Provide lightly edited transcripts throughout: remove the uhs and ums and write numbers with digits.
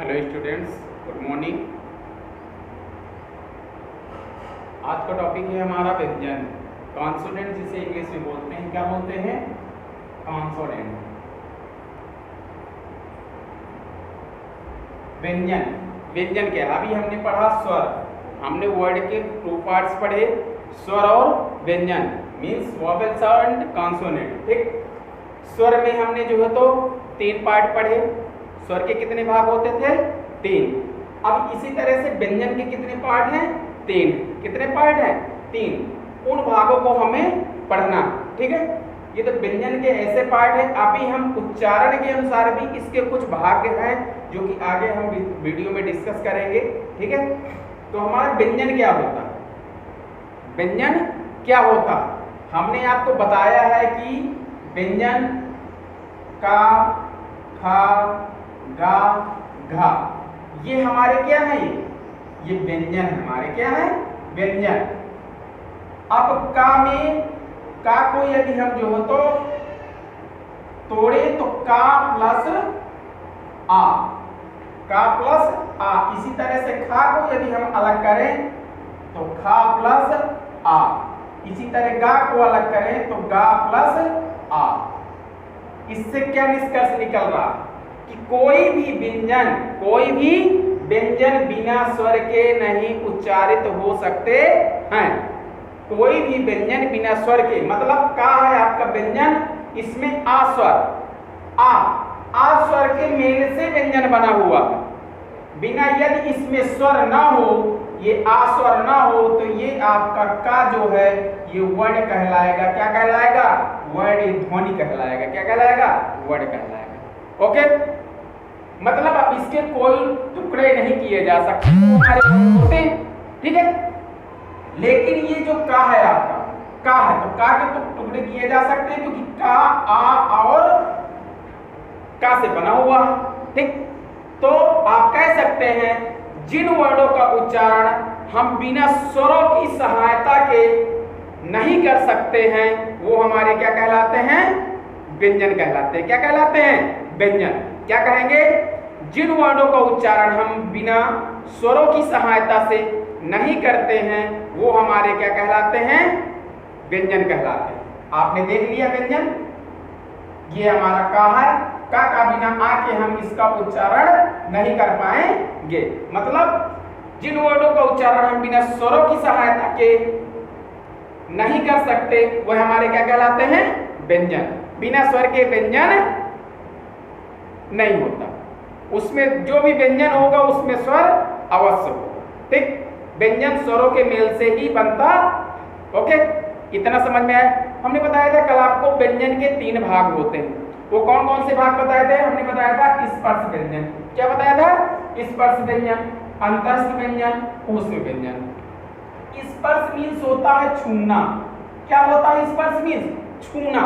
Hello students, good morning. आज का topic है हमारा व्यंजन, कॉन्सोनेंट, जिसे इंग्लिश में बोलते हैं, क्या बोलते हैं? कॉन्सोनेंट। व्यंजन, व्यंजन क्या है? अभी हमने पढ़ा स्वर, हमने वर्ड के 2 पार्ट्स पढ़े, स्वर और व्यंजन, मीन्स वोवेल्स एंड कॉन्सोनेंट। ठीक, स्वर में हमने जो है तो 3 पार्ट पढ़े। स्वर के कितने भाग होते थे? 3। अब इसी तरह से व्यंजन के कितने पार्ट हैं? 3। कितने पार्ट हैं? 3। उन भागों को हमें पढ़ना, ठीक है। ये तो व्यंजन के ऐसे पार्ट है। अभी हम उच्चारण के अनुसार भी इसके कुछ भाग हैं जो कि आगे हम वीडियो में डिस्कस करेंगे, ठीक है। तो हमारा व्यंजन क्या होता है? व्यंजन क्या होता है? हमने आपको बताया है कि व्यंजन का, खा, गा, घा, ये हमारे क्या है? ये व्यंजन हमारे क्या है? व्यंजन। अब का में, का को यदि हम जो हो तो तोड़े तो का प्लस आ, का प्लस आ। इसी तरह से खा को यदि हम अलग करें तो खा प्लस आ। इसी तरह गा को अलग करें तो गा प्लस आ। इससे क्या निष्कर्ष निकल रहा कि कोई भी व्यंजन बिना स्वर के नहीं उच्चारित हो सकते हैं। कोई भी व्यंजन बिना स्वर के, मतलब का है आपका व्यंजन, इसमें आ स्वर, आ स्वर के मेल से व्यंजन बना हुआ है। बिना, यदि इसमें स्वर ना हो, ये आ स्वर ना हो, तो ये आपका का जो है ये वर्ण कहलाएगा। क्या कहलाएगा? वर्ण, ध्वनि कहलाएगा। क्या कहलाएगा? वर्ण कहलाएगा। ओके, मतलब अब इसके कोई टुकड़े नहीं किए जा सकते, हमारे होते हैं, ठीक है। लेकिन ये जो का है आपका, का है तो का के तो टुकड़े किए जा सकते हैं, क्योंकि का, आ और का से बना हुआ है, ठीक। तो आप कह सकते हैं जिन वर्णों का उच्चारण हम बिना स्वरों की सहायता के नहीं कर सकते हैं, वो हमारे क्या कहलाते हैं? व्यंजन कहलाते हैं। क्या कहलाते हैं? व्यंजन। क्या कहेंगे? जिन वर्णों का उच्चारण हम बिना स्वरों की सहायता से नहीं करते हैं, वो हमारे क्या कहलाते हैं? व्यंजन कहलाते हैं। आपने देख लिया व्यंजन, ये हमारा का है। का बिना आ के हम इसका उच्चारण नहीं कर पाएंगे। मतलब जिन वर्णों का उच्चारण हम बिना स्वरों की सहायता के नहीं कर सकते, वह हमारे क्या कहलाते हैं? व्यंजन। बिना स्वर के व्यंजन नहीं होता। उसमें जो भी व्यंजन होगा उसमें स्वर अवश्य होगा, ठीक। व्यंजन स्वरों के मेल से ही बनता। ओके, इतना समझ में आया? हमने बताया था कल आपको व्यंजन के 3 भाग होते हैं। वो कौन कौन से भाग बताए थे? हमने बताया था स्पर्श व्यंजन। क्या बताया था? स्पर्श व्यंजन, अंतस्थ व्यंजन, ऊष्म व्यंजन। स्पर्श मीन्स होता है छूना। क्या होता है स्पर्श मीन्स? छूना।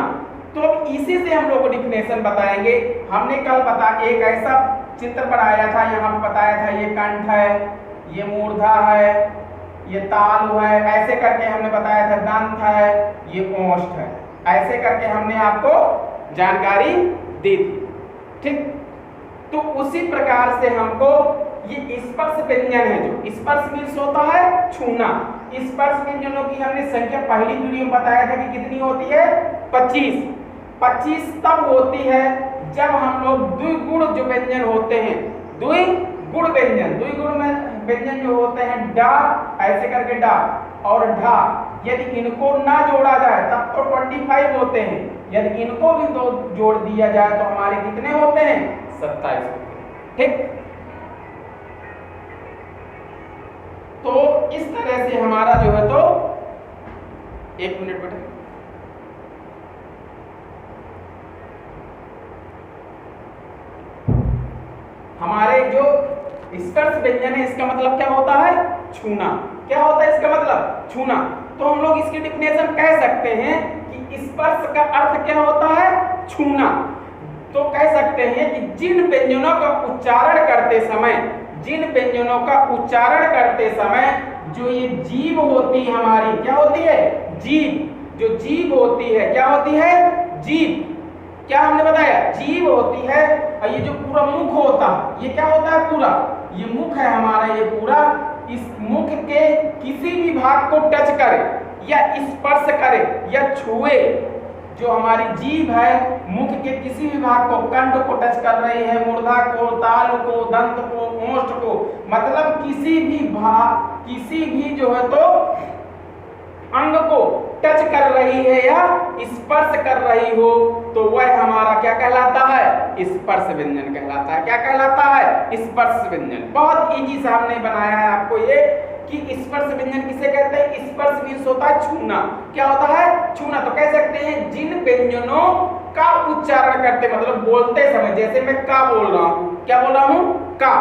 तो अब इसी से हम लोग को डिफिनेशन बताएंगे। हमने कल एक ऐसा चित्र बनाया था, यहाँ पे बताया था ये कंठ है, ये मूर्धा है, ये तालु है, ऐसे करके हमने बताया था दंत है, ये ओष्ठ है, ऐसे करके हमने आपको जानकारी दी थी, ठीक। तो उसी प्रकार से हमको ये स्पर्श व्यंजन है, जो स्पर्श मीन्स होता है छूना। स्पर्श व्यंजनों की हमने संख्या पहली वीडियो में बताया था कि कितनी होती है? 25। 25 तब होती है जब हम लोग द्विगुण जो व्यंजन होते हैं, द्विगुण में व्यंजन जो होते हैं डा, ऐसे करके डा और ढा, यदि इनको ना जोड़ा जाए तब तो 25 होते हैं। यदि इनको भी दो जोड़ दिया जाए तो हमारे कितने होते हैं? 27 होते हैं, ठीक। तो इस तरह से हमारा जो है तो, 1 मिनट बेटा, हमारे जो स्पर्श व्यंजन है इसका मतलब क्या होता है? छूना। क्या होता है इसका मतलब? छूना। तो हम लोग इसकी डिफिनेशन कह सकते हैं कि स्पर्श का अर्थ क्या होता है? छूना। तो कह सकते हैं कि जिन व्यंजनों का उच्चारण करते समय जो ये जीभ होती है हमारी, क्या होती है? जीभ। जो जीभ होती है, क्या होती है? जीभ। क्या हमने बताया, जीभ होती है और ये जो पूरा मुख होता है, ये क्या होता है, पूरा ये मुख है हमारा, ये पूरा इस मुख के किसी भी भाग को टच करे या स्पर्श करे या छुए, जो हमारी जीभ है मुख के किसी भी भाग को, कंठ को टच कर रही है, मूर्धा को, तालु को, दंत को, ओष्ठ को, मतलब किसी भी भाग, किसी भी जो है तो अंग को टच कर रही है या स्पर्श कर रही हो, तो वह हमारा क्या कहलाता है, स्पर्श व्यंजन कहलाता है। क्या कहलाता है, स्पर्श व्यंजन। बहुत इजी से हमने बनाया है आपको ये कि स्पर्श व्यंजन किसे कहते हैं। स्पर्श मीन्स होता है छूना। क्या होता है, छूना। तो कह सकते हैं जिन व्यंजनों का उच्चारण करते, मतलब बोलते समय, जैसे मैं का बोल रहा हूं, क्या बोल रहा हूं, का,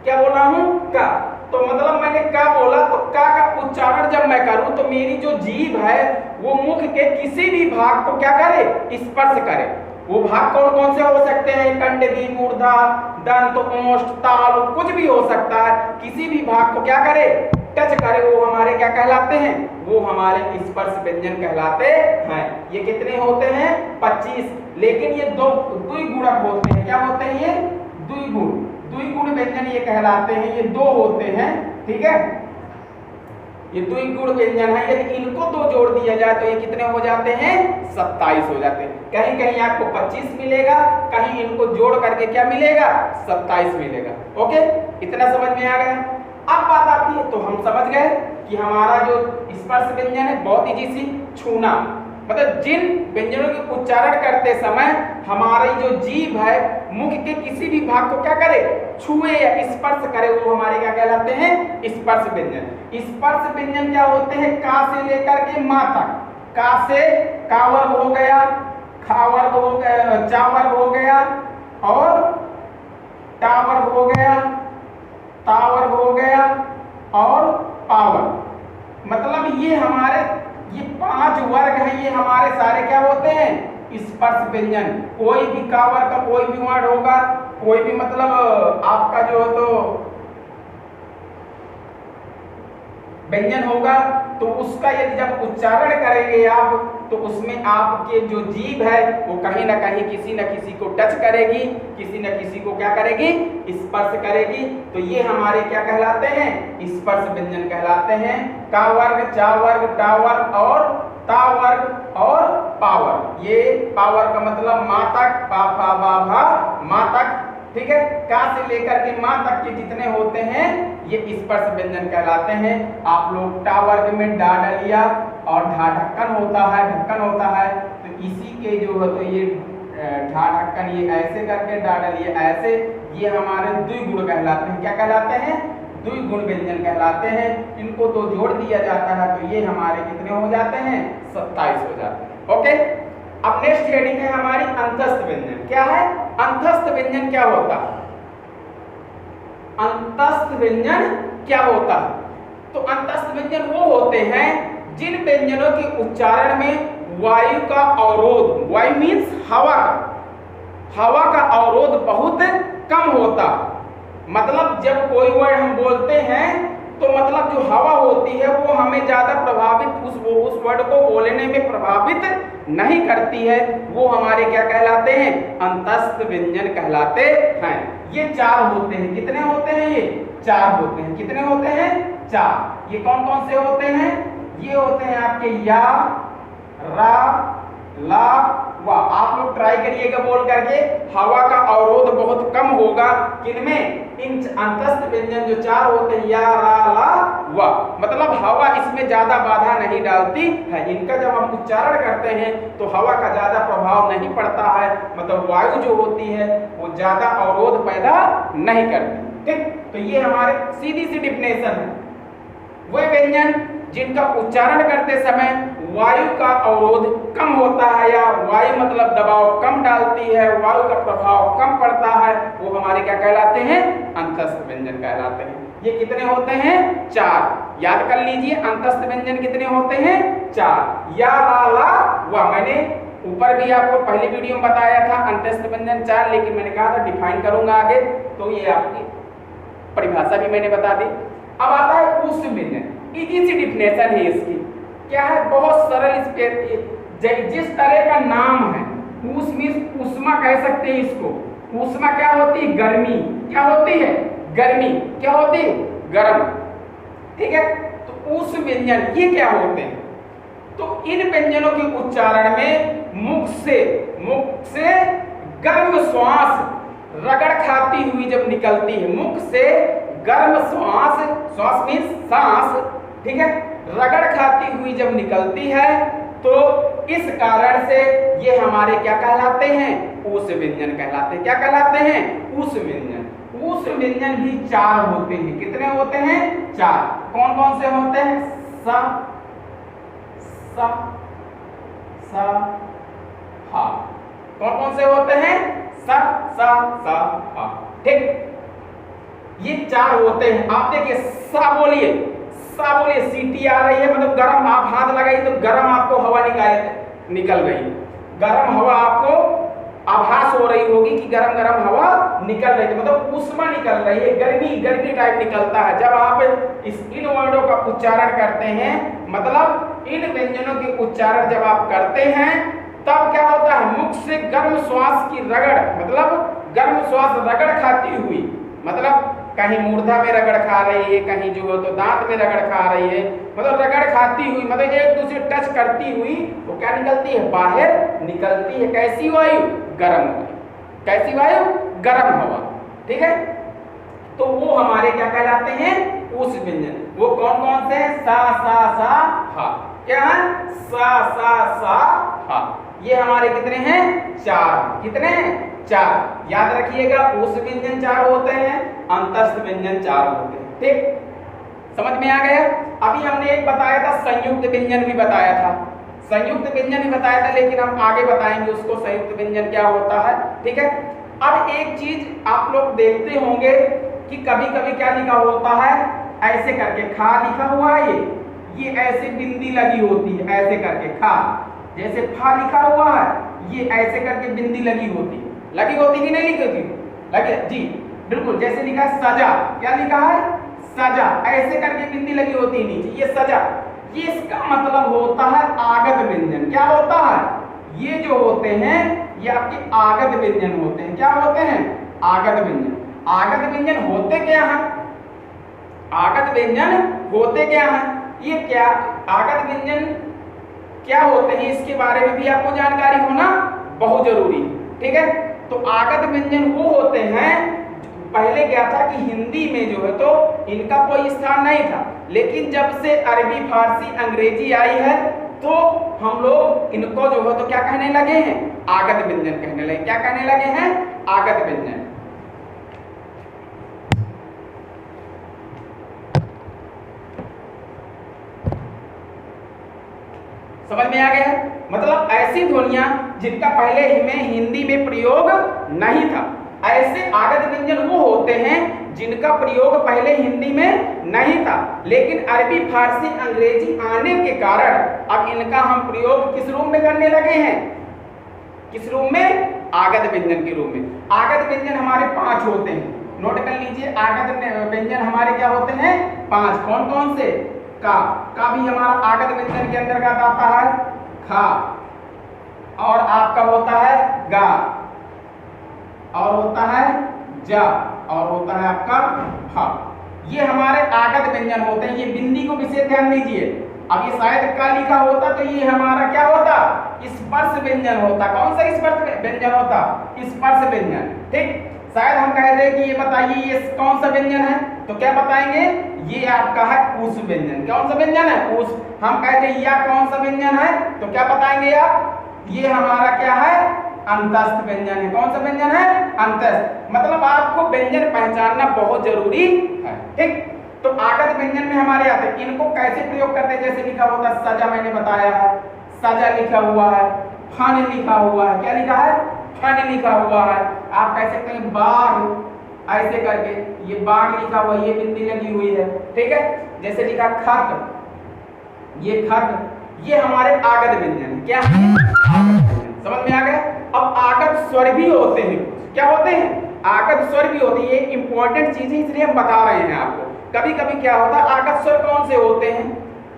क्या बोल रहा हूं, का, तो मतलब मैंने का बोला, तो का उच्चारण जब मैं करूं तो मेरी जो जीभ है वो मुख के किसी भी भाग को क्या करे, स्पर्श करे। वो भाग कौन कौन से हो सकते हैं, कंडली, मूर्धा, दंत, ओष्ठ, तालु, कुछ भी हो सकता है, किसी भी भाग को क्या करे, टच करे, वो हमारे क्या कहलाते हैं, वो हमारे स्पर्श व्यंजन कहलाते हैं। ये कितने होते हैं, 25, लेकिन ये दो द्विगुणक होते हैं। क्या होते हैं ये, द्विगुण, द्विगुण व्यंजन ये कहलाते हैं, ये दो होते हैं, ठीक है, ये द्विगुण व्यंजन है। यदि इनको दो जोड़ दिया जाए तो ये कितने हो जाते हैं, 27 हो जाते हैं। कहीं कहीं आपको 25 मिलेगा, कहीं इनको जोड़ करके क्या मिलेगा, 27 मिलेगा। ओके, इतना समझ में आ गया। अब बात आती है, तो हम समझ गए कि हमारा जो स्पर्श व्यंजन है बहुत इजी सी, छूना, मतलब जिन व्यंजनों के उच्चारण करते समय हमारी जो जीभ है मुख के किसी भी भाग को क्या करे, छुए या स्पर्श करे, वो हमारे क्या कहलाते हैं, स्पर्श व्यंजन। स्पर्श व्यंजन क्या होते हैं, का से लेकर के मा तक, का से का वर्ग हो गया, खा वर्ग हो गया, चा वर्ग हो गया, और टा वर्ग हो गया, ता वर्ग हो गया, और पा वर्ग। मतलब ये हमारे ये 5 वर्ग हैं, ये हमारे सारे क्या होते हैं, स्पर्श व्यंजन। कोई भी का वर्ग का कोई भी वर्ड होगा, कोई भी मतलब आपका जो है तो व्यंजन होगा, तो उसका यदि जब उच्चारण करेंगे आप, तो उसमें आपके जो जीभ है वो कहीं ना कहीं किसी न किसी को टच करेगी, किसी न किसी को क्या करेगी, स्पर्श करेगी। तो ये हमारे क्या कहलाते हैं, स्पर्श व्यंजन कहलाते हैं। का वर्ग, चा वर्ग, टा वर्ग और ता वर्ग और पा वर्ग। ये पा वर्ग का मतलब माँ तक, पा फा बा भा, माँ तक, ठीक है। का से लेकर के माँ तक के जितने होते हैं ये स्पर्श व्यंजन कहलाते हैं। आप लोग टा वर्ग में डा डलिया और ढा ढक्कन होता है, ढक्कन होता है, तो इसी के जो है तो ये ढा ढक्कन, ये ऐसे करके डा डलिए ऐसे, ये हमारे द्विगुण कहलाते हैं। क्या कहलाते हैं, द्विगुण व्यंजन कहलाते हैं। इनको तो जोड़ दिया जाता है तो ये हमारे कितने हो जाते हैं, 27 हो जाते हैं। ओके, अब नेक्स्ट हेडिंग है हमारी अंतस्थ व्यंजन। क्या है, अंतस्थ व्यंजन क्या होता है, अंतस्थ व्यंजन क्या होता है। तो अंतस्थ व्यंजन वो होते हैं जिन व्यंजनों के उच्चारण में वायु का अवरोध, वायु मीन्स हवा का, हवा का अवरोध बहुत कम होता। मतलब जब कोई वर्ड हम बोलते हैं तो मतलब जो हवा होती है वो हमें ज्यादा प्रभावित, उस वर्ड को बोलने में प्रभावित नहीं करती है, वो हमारे क्या कहलाते हैं, अंतस्थ व्यंजन कहलाते हैं। ये 4 होते हैं। कितने होते हैं, ये 4 होते हैं। कितने होते हैं, 4। ये कौन कौन से होते हैं, ये होते हैं आपके या, रा, ला, वा। आप लोग ट्राई करिएगा बोल करके, हवा का अवरोध बहुत कम होगा किनमें, इन अंतस्थ व्यंजन जो 4 होते हैं, या, रा, ला, वा, मतलब हवा इसमें ज्यादा बाधा नहीं डालती है। इनका जब हम उच्चारण करते हैं तो हवा का ज्यादा प्रभाव नहीं पड़ता है, मतलब वायु जो होती है वो ज्यादा अवरोध पैदा नहीं करती। ठीक, तो ये हमारे सीधी सी डिफिनेशन है। वे व्यंजन जिनका उच्चारण करते समय वायु का अवरोध कम होता है, या वायु मतलब दबाव कम डालती है, वायु का प्रभाव कम पड़ता है, वो हमारे क्या कहलाते हैं, अंतस्थ व्यंजन कहलाते हैं। ये कितने होते हैं, 4। याद कर लीजिए, अंतस्थ व्यंजन कितने होते हैं, 4। या, रा, ला, वा। मैंने ऊपर भी आपको पहली वीडियो में बताया था अंतस्थ व्यंजन 4, लेकिन मैंने कहा था डिफाइन करूंगा आगे, तो ये आपकी परिभाषा भी मैंने बता दी। अब आता है उष्ण व्यंजन। इजी सी डिफिनेशन है इसकी। क्या है, बहुत सरल, जिस तरह का नाम है, ऊष्म मीन्स ऊष्मा कह सकते हैं इसको। ऊष्मा क्या होती है? गर्मी। क्या होती है? गर्मी। क्या होती है? गर्म। ठीक है, तो ऊष्म व्यंजन ये क्या होते हैं? तो इन व्यंजनों के उच्चारण में मुख से गर्म श्वास रगड़ खाती हुई जब निकलती है, मुख से गर्म श्वास मीन्स सांस, ठीक है, रगड़ खाती हुई जब निकलती है तो इस कारण से ये हमारे क्या कहलाते हैं? ऊष्म व्यंजन कहलाते हैं। क्या कहलाते हैं? ऊष्म व्यंजन। ऊष्म व्यंजन भी 4 होते हैं। कितने होते हैं? 4। कौन कौन से होते हैं? सा, सा, सा, हा। कौन कौन से होते हैं? सा, सा, सा, हा। ठीक, ये 4 होते हैं। आप देखिए, सा बोलिए, सीटी आ रही है मतलब गर्म, आप हाथ लगाइए तो गर्म आपको हवा निकल रही है। गर्म हवा आपको आभास हो रही होगी कि गरम गरम हवा निकल रही है, मतलब ऊष्मा निकल रही है, गर्मी टाइप निकलता है। जब आप इन वर्डों का उच्चारण करते हैं, मतलब इन व्यंजनों के उच्चारण जब आप करते हैं, तब क्या होता है? मुख से गर्म श्वास की रगड़, मतलब गर्म श्वास रगड़ खाती हुई, मतलब कहीं मूर्धा में रगड़ खा रही है, कहीं जो है तो दांत में रगड़ खा रही है, मतलब रगड़ खाती हुई, मतलब एक दूसरे टच करती हुई वो क्या निकलती है? बाहर निकलती है। कैसी वायु? गर्म वायु। कैसी वायु? गर्म हवा। ठीक है, तो वो हमारे क्या कहलाते हैं? ऊष्म व्यंजन। वो कौन कौन से हैं? सा, सा, हा। क्या है? सा, हा। ये हमारे कितने हैं? 4। कितने हैं? 4। याद रखिएगा, ऊष्म व्यंजन 4 होते हैं, अंतस्थ व्यंजन 4 होते हैं। ठीक, समझ में आ गया? अभी हमने एक बताया था, संयुक्त व्यंजन भी बताया था। संयुक्त व्यंजन भी बताया था, लेकिन हम आगे बताएंगे उसको, संयुक्त व्यंजन क्या होता है। ठीक है, अब एक चीज आप लोग देखते होंगे कि कभी कभी क्या लिखा होता है? ऐसे करके खा लिखा हुआ है, ये ऐसे बिंदी लगी होती है, ऐसे करके खा। जैसे फा लिखा हुआ है, ये ऐसे करके बिंदी लगी होती है। लगी होती कि नहीं लिखी होती? लगी जी, बिल्कुल। जैसे लिखा है सजा, क्या लिखा है? सजा, ऐसे करके बिंदी लगी होती है नीचे, ये सजा। ये इसका मतलब होता है आगत व्यंजन। क्या होता है? ये जो होते हैं ये आपके आगत व्यंजन होते हैं। क्या होते हैं? आगत व्यंजन। आगत व्यंजन होते क्या है? आगत व्यंजन होते क्या है? ये क्या आगत व्यंजन क्या होते हैं, इसके बारे में भी आपको जानकारी होना बहुत जरूरी है। ठीक है, तो आगत व्यंजन वो होते हैं, पहले क्या था कि हिंदी में जो है तो इनका कोई स्थान नहीं था, लेकिन जब से अरबी, फारसी, अंग्रेजी आई है तो हम लोग इनको जो है तो क्या कहने लगे हैं? आगत व्यंजन कहने लगे। क्या कहने लगे हैं? आगत व्यंजन। समझ में आ गया? मतलब ऐसी ध्वनियां जिनका पहले में हिंदी में प्रयोग नहीं था, ऐसे आगत व्यंजन वो होते हैं जिनका प्रयोग पहले हिंदी में नहीं था, लेकिन अरबी, फारसी, अंग्रेजी आने के कारण अब इनका हम प्रयोग किस रूप में करने लगे हैं? किस रूप में? आगत व्यंजन के रूप में। आगत व्यंजन हमारे 5 होते हैं, नोट कर लीजिए। आगत व्यंजन हमारे क्या होते हैं? 5। कौन कौन से? का भी हमारा आगत व्यंजन के अंतर्गत आता है, खा, और आपका होता है गा, और होता है जा, और होता है आपका हा। ये हमारे आगत व्यंजन होते हैं। ये बिंदी को विशेष ध्यान दीजिए। अब ये शायद का लिखा होता तो ये हमारा क्या होता? स्पर्श व्यंजन होता। कौन सा स्पर्श व्यंजन होता? स्पर्श व्यंजन। ठीक, शायद हम कह रहे कि ये बताइए ये कौन सा व्यंजन है, तो क्या बताएंगे? ये आपका है ऊष्म व्यंजन। कौन सा व्यंजन है? ऊष्म। हम कहते हैं यह कौन सा व्यंजन है, तो क्या बताएंगे आप? ये हमारा क्या है? अंतस्थ व्यंजन है। कौन सा व्यंजन है? अंतस्थ। मतलब आपको व्यंजन पहचानना बहुत जरूरी है। ठीक, तो आगत व्यंजन में हमारे आते हैं। इनको कैसे प्रयोग करते हैं? जैसे लिखा होता है सजा, मैंने बताया है, सजा लिखा हुआ है, फन लिखा हुआ है। क्या लिखा है? फन लिखा हुआ है। आप कह सकते हैं बाघ, ऐसे करके ये बाघ लिखा हुआ, ये बिंदी लगी हुई है। ठीक है, जैसे लिखा खत, ये खत, ये हमारे आगत व्यंजन। क्या है? आगत व्यंजन। समझ में आ गया? अब आगत स्वर भी होते हैं। क्या होते हैं? आगत स्वर भी होते हैं। ये इंपॉर्टेंट चीज है, इसलिए हम बता रहे हैं आपको। कभी कभी क्या होता है, आगत स्वर कौन से होते हैं?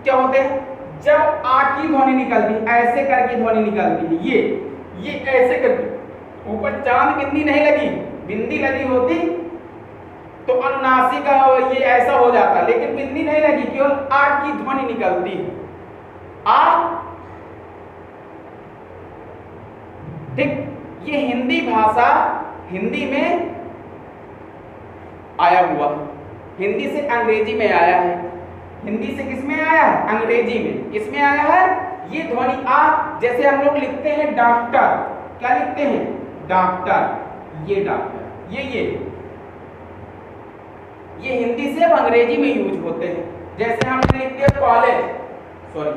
क्या होते हैं? जब आ की ध्वनि निकलती, ऐसे करके ध्वनि निकलती है, ये ऐसे कर, ऊपर चांद बिंदी नहीं लगी, बिंदी लगी होती तो अनुनासिक का ये ऐसा हो जाता, लेकिन बिंदी नहीं लगी, केवल आ की ध्वनि निकलती है, आ। ठीक, ये हिंदी भाषा, हिंदी में आया हुआ, हिंदी से अंग्रेजी में आया है। हिंदी से किस में आया है? अंग्रेजी में। किस में आया है? ये ध्वनि आ, जैसे हम लोग लिखते हैं डॉक्टर, क्या लिखते हैं? डॉक्टर, ये डॉक्टर, ये हिंदी से अब अंग्रेजी में यूज होते हैं। जैसे हम लिखते हैं कॉलेज, सॉरी